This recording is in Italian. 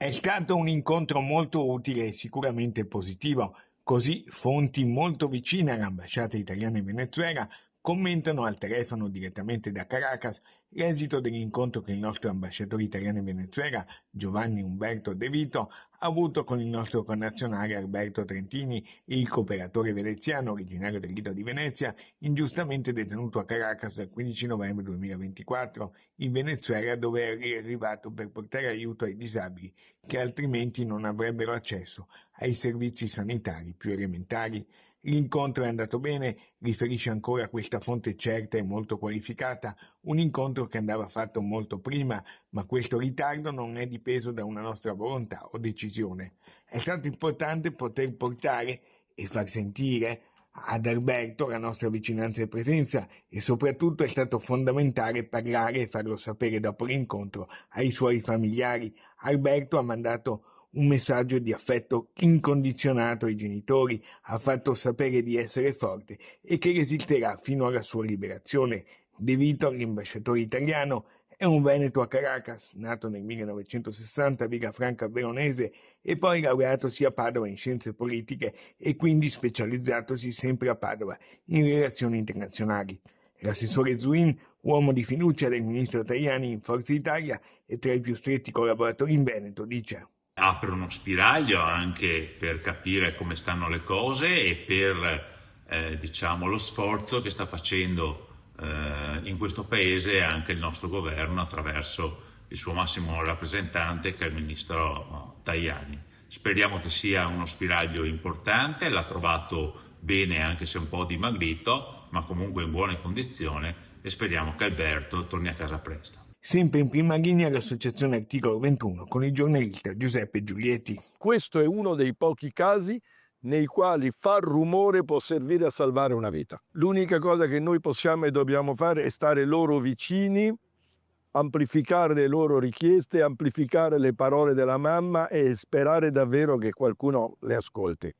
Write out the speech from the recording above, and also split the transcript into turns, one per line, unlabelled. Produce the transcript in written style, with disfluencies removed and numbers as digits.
È stato un incontro molto utile e sicuramente positivo, così fonti molto vicine all'ambasciata italiana in Venezuela commentano al telefono direttamente da Caracas l'esito dell'incontro che il nostro ambasciatore italiano in Venezuela, Giovanni Umberto De Vito, ha avuto con il nostro connazionale Alberto Trentini, il cooperatore veneziano originario dell'isola di Venezia, ingiustamente detenuto a Caracas dal 15 novembre 2024, in Venezuela, dove è arrivato per portare aiuto ai disabili che altrimenti non avrebbero accesso ai servizi sanitari più elementari. L'incontro è andato bene, riferisce ancora questa fonte certa e molto qualificata, un incontro che andava fatto molto prima, ma questo ritardo non è dipeso da una nostra volontà o decisione. È stato importante poter portare e far sentire ad Alberto la nostra vicinanza e presenza, e soprattutto è stato fondamentale parlare e farlo sapere dopo l'incontro ai suoi familiari. Alberto ha mandato un messaggio di affetto incondizionato ai genitori, ha fatto sapere di essere forte e che resisterà fino alla sua liberazione. De Vito, l'ambasciatore italiano, è un veneto a Caracas, nato nel 1960 a Villafranca Veronese e poi laureatosi a Padova in scienze politiche e quindi specializzatosi sempre a Padova in relazioni internazionali. L'assessore Zuin, uomo di fiducia del ministro Tajani in Forza Italia e tra i più stretti collaboratori in Veneto, dice:
apre uno spiraglio anche per capire come stanno le cose e per diciamo, lo sforzo che sta facendo in questo paese anche il nostro governo attraverso il suo massimo rappresentante, che è il ministro Tajani. Speriamo che sia uno spiraglio importante, l'ha trovato bene anche se un po' dimagrito, ma comunque in buone condizioni, e speriamo che Alberto torni a casa presto.
Sempre in prima linea l'associazione Articolo 21 con il giornalista Giuseppe Giulietti.
Questo è uno dei pochi casi nei quali far rumore può servire a salvare una vita. L'unica cosa che noi possiamo e dobbiamo fare è stare loro vicini, amplificare le loro richieste, amplificare le parole della mamma e sperare davvero che qualcuno le ascolti.